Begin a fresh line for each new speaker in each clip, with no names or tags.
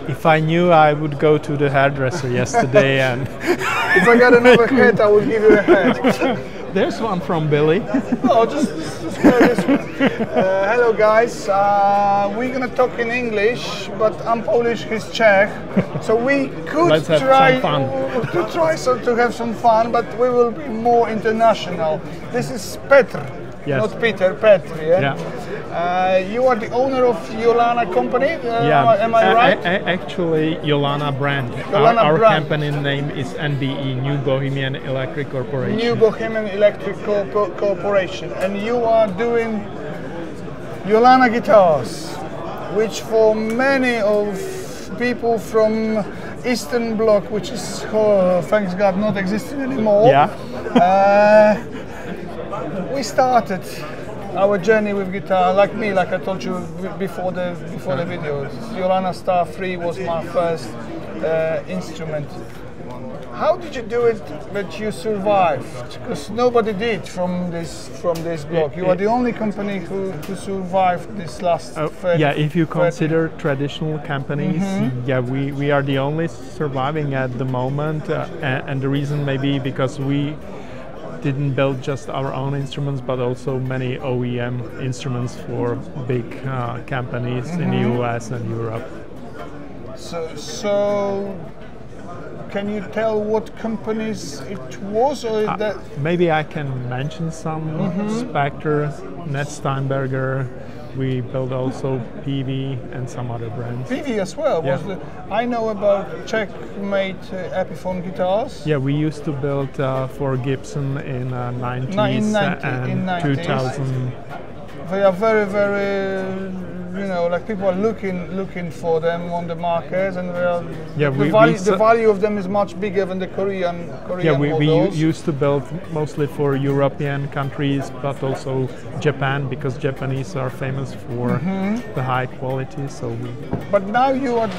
If I knew, I would go to the hairdresser yesterday and...
If I got another hat, I would give you a hat.
There's one from Billy.
Oh, just wear this one. Hello guys, we're gonna talk in English, but I'm Polish, he's Czech, so we could try to have some fun, but we will be more international. This is Petr,
yes.
Not Peter, Petr, yeah? You are the owner of Jolana company, am I right?
Actually, Jolana brand. Our company name is NBE, New Bohemian Electric Corporation.
New Bohemian Electric Corporation. And you are doing Jolana Guitars, which for many of people from Eastern Bloc, which is, thanks God, not existing anymore.
Yeah.
We started our journey with guitar, like me, like I told you before the video. Jolana Star 3 was my first instrument. How did you do it that you survived? Because nobody did from this block. You are the only company who survived this last.
Yeah, if you consider traditional companies, yeah, we are the only surviving at the moment, and the reason maybe because we didn't build just our own instruments, but also many OEM instruments for big companies in the US and Europe.
So can you tell what companies it was? Or that
maybe I can mention some. Spectre, Ned Steinberger. We built also PV and some other brands.
PV as well.
Yeah.
I know about Czech-made Epiphone guitars.
Yeah, we used to build for Gibson in 90s and 2000.
They are very, very, you know, like people are looking for them on the market, and they are, the value of them is much bigger than the Korean
we used to build mostly for European countries, but also Japan, because Japanese are famous for the high quality.
But now you are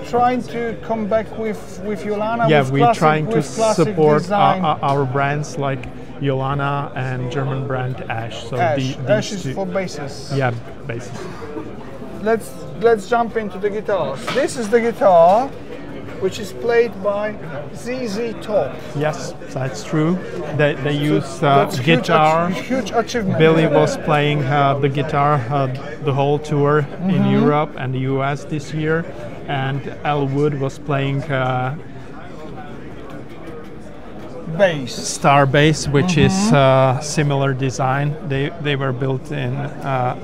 trying to come back with Jolana.
Yeah,
with
we're trying to
support
our brands like Jolana and German brand Ash. So
Ash is for basses.
Yeah, basses.
Let's jump into the guitars. This is the guitar which is played by ZZ Top.
Yes, that's true. They use guitar.
Huge achievement.
Billy was playing the guitar the whole tour in Europe and the US this year, and Al Wood was playing
bass.
Star bass, which is similar design. They were built in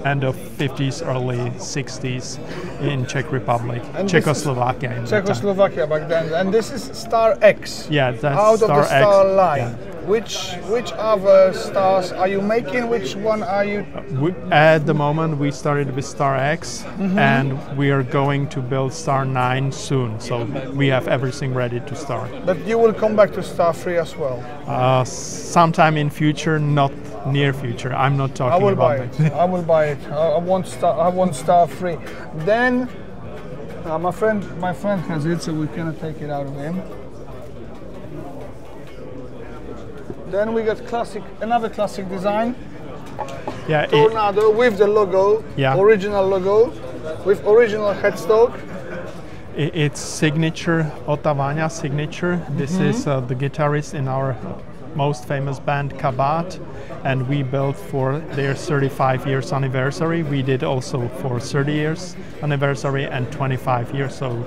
end of 50s, early 60s in Czech Republic, and Czechoslovakia.
Czechoslovakia back then. And this is Star X.
Yeah, that's
out
Star
of the Star
X.
line.
Yeah.
Which other stars are you making? Which one are you?
At the moment, we started with Star X, and we are going to build Star 9 soon. So we have everything ready to start.
But you will come back to Star 3 as well?
Sometime in future, not near future. I'm not talking about it.
I will buy it. I want Star 3. Then my friend has it, so we cannot take it out of him. Then we got another classic design.
Yeah,
Tornado with the logo, original logo, with original headstock.
It's signature, Otavania signature. This is the guitarist in our most famous band, Kabat, and we built for their 35 years anniversary. We did also for 30 years anniversary and 25 years. So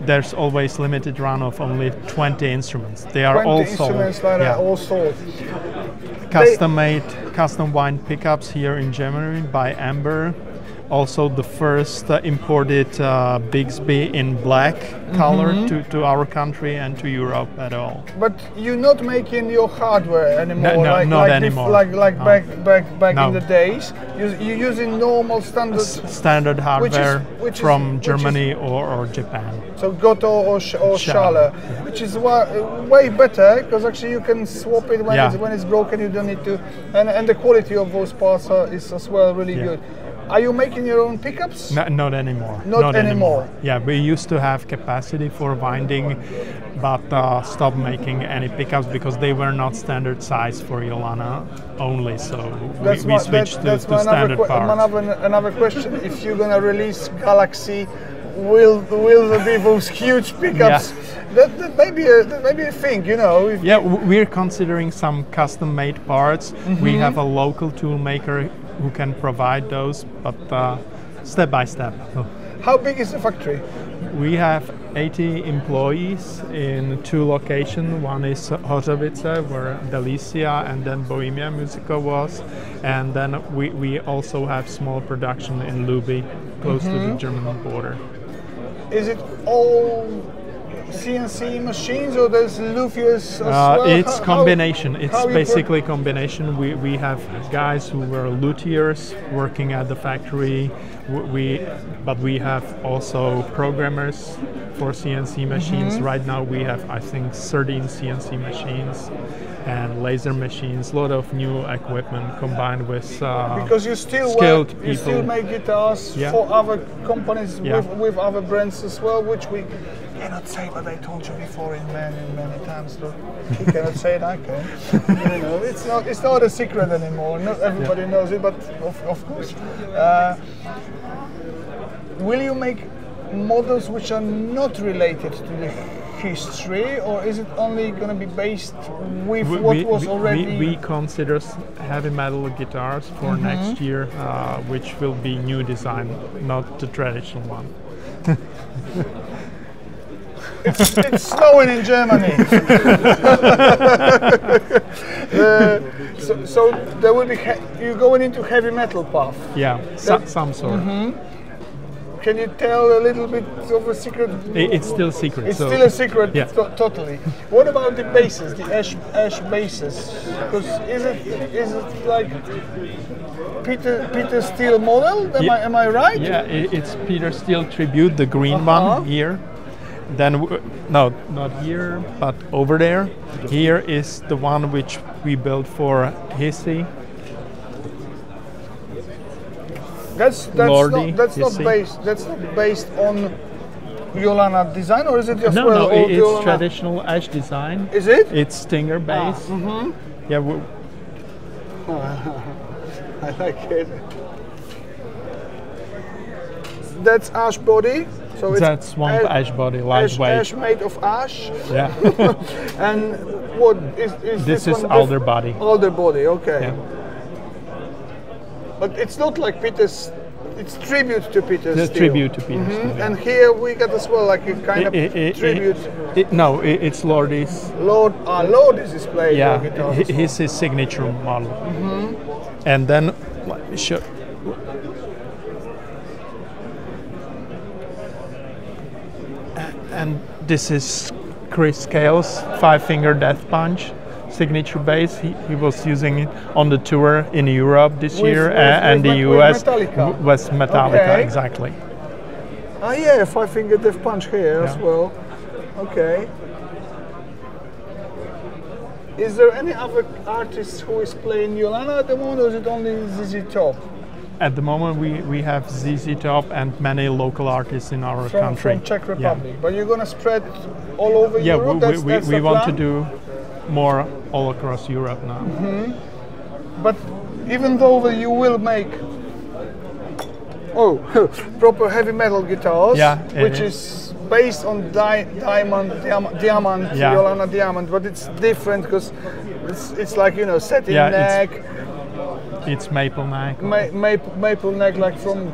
there's always limited run of only 20 instruments. They are all sold.
All sold.
Custom made, custom wind pickups here in Germany by Amber. Also the first imported Bigsby in black color to our country and to Europe at all.
But you're not making your hardware anymore,
not anymore.
Back in the days. You're using normal standard
hardware from Germany or Japan.
So Goto or Schaller, which is way better, because actually you can swap it when it's broken. You don't need to, and the quality of those parts is as well really good. Are you making your own pickups?
Not anymore.
Not anymore.
Yeah, we used to have capacity for winding, but stopped making any pickups because they were not standard size for Jolana only. So we switched to standard parts.
Another question: if you're gonna release Galaxy, wheels of those huge pickups.
Yeah.
That may be a thing, you know.
Yeah, we're considering some custom-made parts. We have a local tool maker who can provide those, but step by step.
How big is the factory?
We have 80 employees in 2 locations. One is Hořovice, where Delicia and then Bohemia Musica was. And then we also have small production in Luby, close to the German border.
Is it all CNC machines, or there's luthiers as well?
It's combination. It's basically combination. We have guys who were luthiers working at the factory. But we have also programmers for CNC machines. Right now we have, I think, 13 CNC machines and laser machines. A lot of new equipment combined with
because you still
skilled
work,
people.
you still make guitars for other companies with other brands as well, which we cannot say, but I told you before in many times. Look, you cannot say it, I can. You know, it's not a secret anymore. Not everybody knows it, but of course. Will you make models which are not related to the history, or is it only going to be based with what was already?
We consider heavy metal guitars for next year, which will be new design, not the traditional one.
It's snowing in Germany. So there will be you're going into heavy metal path.
Yeah, some sort.
Can you tell a little bit of a secret?
It's still secret.
It's still a secret,
yeah.
Totally. What about the basses, the ash basses? Because is it like Peter Steele model? Am I right?
Yeah, it's Peter Steele tribute, the green one here. Then no, not here, but over there. Here is the one which we built for Hissy.
That's not based on Jolana design, or is it just
No, it's
Jolana?
traditional ash design.
Is it?
It's Stinger bass. Yeah.
I like it. That's ash body. So
that's swamp ash body, lightweight.
Ash made of ash.
Yeah.
And what is
this is alder body.
Alder body, okay.
Yeah.
But it's not like Peter's. It's tribute to Peter Steele.
Tribute to Peter Steele.
And here we got as well like a kind of tribute.
It's Lordy's.
Lordy's is playing your guitar.
His signature model. And then let me show. And this is Chris Scales 5-finger death punch signature bass. He was using it on the tour in Europe this year and the US with Metallica, exactly.
Oh yeah, 5-finger death punch here as well. Okay. Is there any other artist who is playing Jolana at the moment, or is it only ZZ Top?
At the moment, we have ZZ Top and many local artists in our country.
From Czech Republic, but you're gonna spread all over Europe.
Yeah, we want to do more all across Europe now.
But even though you will make proper heavy metal guitars, which is based on diamond, Jolana diamond, but it's different because it's like, you know, satin neck.
It's maple neck.
Maple neck, like from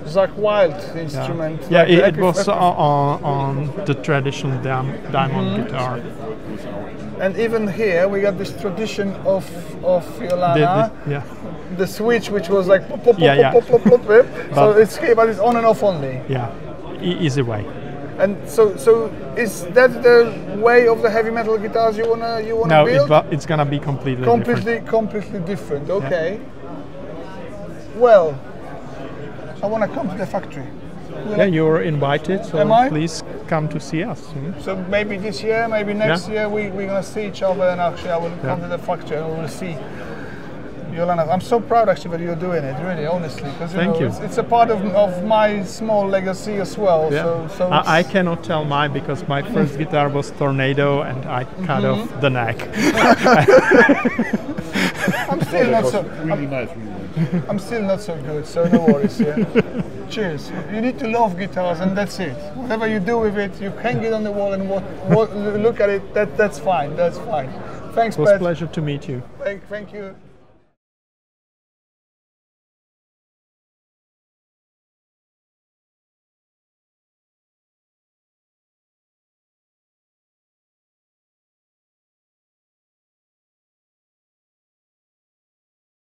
Zakk Wylde instrument.
Yeah,
like
it was on the traditional diamond guitar.
And even here we got this tradition of Jolana. The switch, which was like pop, pop, pop, pop, pop, pop. So it's here, but it's on and off only.
Yeah, easy way.
And so is that the way of the heavy metal guitars you wanna build?
No, it's gonna be completely different.
Okay. Yeah. Well, I wanna come to the factory.
Yeah, you're invited. So please come to see us.
So maybe this year, maybe next year, we're gonna see each other, and actually I will come to the factory and we'll see. Jolana, I'm so proud actually that you're doing it, really, honestly, because it's a part of my small legacy as well.
Yeah.
So
I cannot tell mine because my first guitar was Tornado and I cut off the neck.
I'm still not so.
Really nice, really nice.
I'm still not so good, so no worries. Yeah. Cheers. You need to love guitars, and that's it. Whatever you do with it, you hang it on the wall and look at it. That's fine. That's fine. Thanks,
It was a
Petr.
pleasure to meet you.
Thank you.